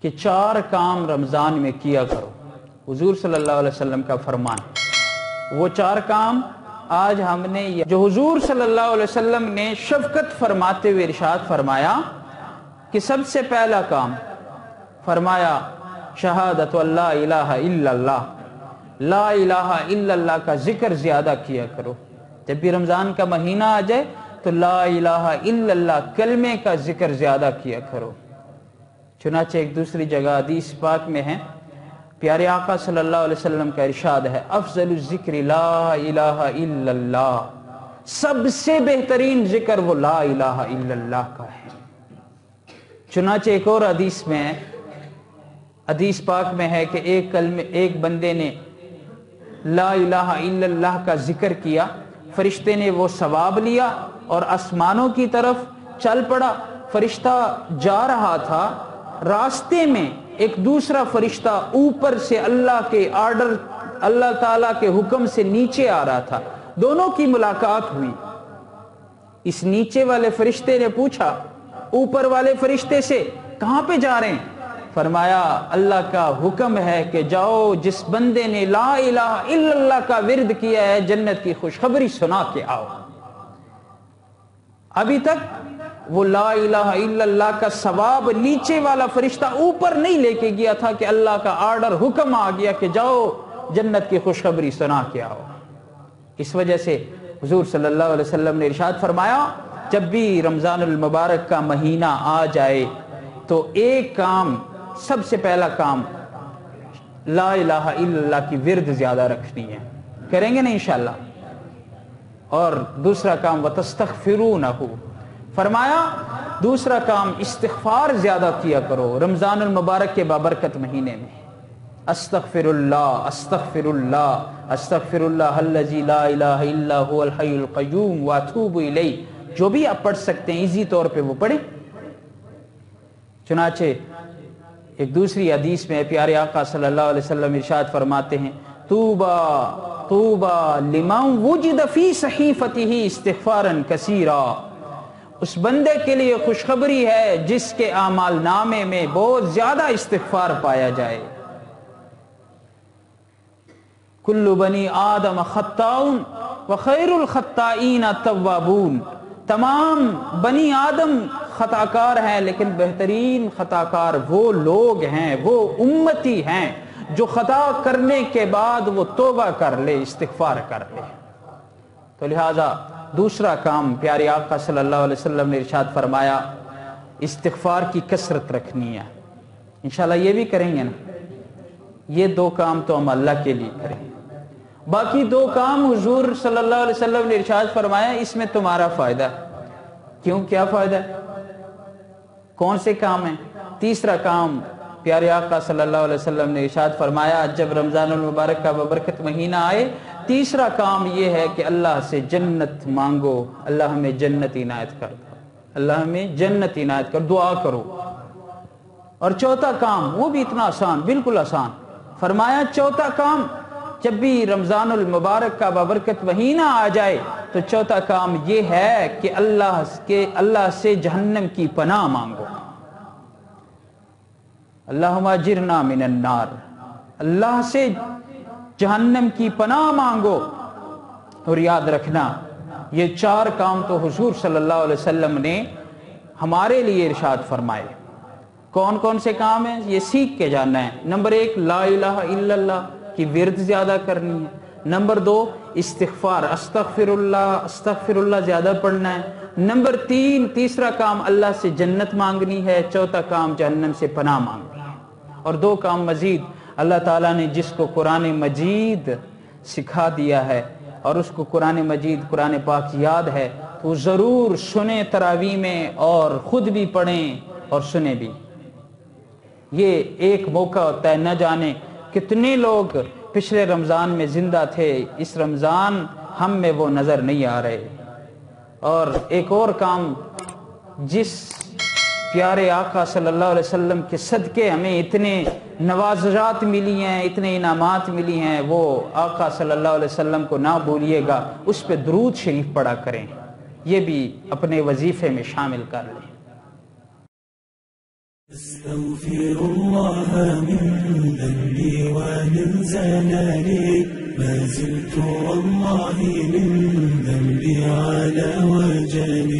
کہ 4 کام رمضان میں کیا کرو، حضور صلی اللہ علیہ وسلم کا فرمان۔ وہ 4 کام آج ہم نے جو حضور صلی اللہ علیہ وسلم نے شفقت فرماتے ہوئے ارشاد فرمایا کہ سب سے پہلا کام فرمایا شہادت اللہ الہ الا اللہ، لا الہ الا اللہ کا ذکر زیادہ کیا کرو۔ جب بھی رمضان کا مہینہ آ جائے تو لا الہ الا اللہ کلمے کا ذکر زیادہ کیا کرو۔ چنانچہ ایک دوسری جگہ حدیث پاک میں ہے، پیارے آقا صلی اللہ علیہ وسلم کا ارشاد ہے افضل الذکر لا الہ الا اللہ، سب سے بہترین ذکر وہ لا الہ الا اللہ کا ہے۔ چنانچہ ایک اور حدیث میں ہے، حدیث پاک میں ہے کہ ایک بندے نے لا الہ الا اللہ کا ذکر کیا، فرشتے نے وہ ثواب لیا اور آسمانوں کی طرف چل پڑا۔ فرشتہ جا رہا تھا، راستے میں ایک دوسرا فرشتہ اوپر سے اللہ کے آرڈر، اللہ تعالیٰ کے حکم سے نیچے آ رہا تھا، دونوں کی ملاقات ہوئی۔ اس نیچے والے فرشتے نے پوچھا اوپر والے فرشتے سے کہاں پہ جا رہے ہیں؟ فرمایا اللہ کا حکم ہے کہ جاؤ، جس بندے نے لا الہ الا اللہ کا ورد کیا ہے جنت کی خوشخبری سنا کے آؤ۔ ابھی تک وہ لا الہ الا اللہ کا ثواب نیچے والا فرشتہ اوپر نہیں لے کے گیا تھا کہ اللہ کا آرڈر، حکم آ گیا کہ جاؤ جنت کی خوشخبری سنا کے آؤ۔ اس وجہ سے حضور صلی اللہ علیہ وسلم نے ارشاد فرمایا جب بھی رمضان المبارک کا مہینہ آ جائے تو ایک کام، سب سے پہلا کام لا الہ الا اللہ کی ورد زیادہ رکھنی ہے، کریں گے نا انشاءاللہ۔ اور دوسرا کام وَتَسْتَغْفِرُونَهُ، فرمایا دوسرا کام استغفار زیادہ کیا کرو رمضان المبارک کے بابرکت مہینے میں۔ استغفر اللہ استغفر اللہ استغفر اللہ الذی لا الہ الا هو الحی القیوم واتوب الیہ، جو بھی آپ پڑھ سکتے ہیں ایزی طور پہ وہ پڑھیں۔ چنانچہ ایک دوسری حدیث میں پیارے آقا صلی اللہ علیہ وسلم ارشاد فرماتے ہیں طوبى طوبى لمن وجد فی صحیفته استغفارا کثیرا، اس بندے کے لیے خوشخبری ہے جس کے اعمال نامے میں بہت زیادہ استغفار پایا جائے۔ کل بنی آدم خطاؤن وخیر الخطائین التوابون، تمام بنی آدم خطاکار ہیں لیکن بہترین خطاکار وہ لوگ ہیں، وہ امتی ہیں جو خطا کرنے کے بعد وہ توبہ کر لے، استغفار کر لے۔ تو لہٰذا دوسرا کام پیارے آقا صلی اللہ علیہ وسلم نے ارشاد فرمایا استغفار کی کثرت رکھنی ہے۔ انشاءاللہ یہ بھی کریں گے نا، یہ 2 کام تو ہم اللہ کے لیے کریں گے، باقی 2 کام حضور صلی اللہ علیہ وسلم نے ارشاد فرمایا اس میں تمہارا فائدہ ہے۔ کیوں، کیا فائدہ ہے؟ کون سے کام ہیں؟ تیسرا کام پیارے آقا صلی اللہ علیہ وسلم نے ارشاد فرمایا جب رمضان المبارک کا ببرکت مہینہ آئے، تیسرا کام یہ ہے کہ اللہ سے جنت مانگو، اللہ ہمیں جنت عنایت کر دو، اللہ ہمیں جنت عنایت کر، دعا کرو۔ اور چوتھا کام وہ بھی اتنا آسان، بالکل آسان، فرمایا چوتھا کام جب بھی رمضان المبارک کا بابرکت مہینہ آ جائے تو چوتھا کام یہ ہے کہ اللہ سے جہنم کی پناہ مانگو۔ اللہم اجرنا من النار، اللہ سے جہنم کی پناہ مانگو۔ اور یاد رکھنا یہ 4 کام تو حضور صلی اللہ علیہ وسلم نے ہمارے لیے ارشاد فرمائے۔ کون کون سے کام ہیں یہ سیکھ کے جاننا ہے۔ نمبر 1 لا الہ الا اللہ کی ورد زیادہ کرنی ہے۔ نمبر 2 استغفار، استغفر اللہ زیادہ پڑھنا ہے۔ نمبر 3 تیسرا کام اللہ سے جنت مانگنی ہے۔ چوتھا کام جہنم سے پناہ مانگنی ہے۔ اور 2 کام مزید اللہ تعالیٰ نے جس کو قرآن مجید سکھا دیا ہے اور اس کو قرآن مجید، قرآن پاک یاد ہے تو ضرور سنیں تراویح میں، اور خود بھی پڑھیں اور سنیں بھی۔ یہ ایک موقع ہوتا ہے، نہ جانے کتنے لوگ پچھلے رمضان میں زندہ تھے، اس رمضان ہم میں وہ نظر نہیں آ رہے۔ اور ایک اور کام جس پیارے آقا صلی اللہ علیہ وسلم کے صدقے ہمیں اتنے نوازات ملی ہیں، اتنے انعامات ملی ہیں، وہ آقا صلی اللہ علیہ وسلم کو نہ بھولیے گا، اس پہ درود شریف پڑھا کریں، یہ بھی اپنے وظیفے میں شامل کر لیں۔ أستغفر الله من ذنبي ومن زلالي ما زلت والله من ذنبي على وجلي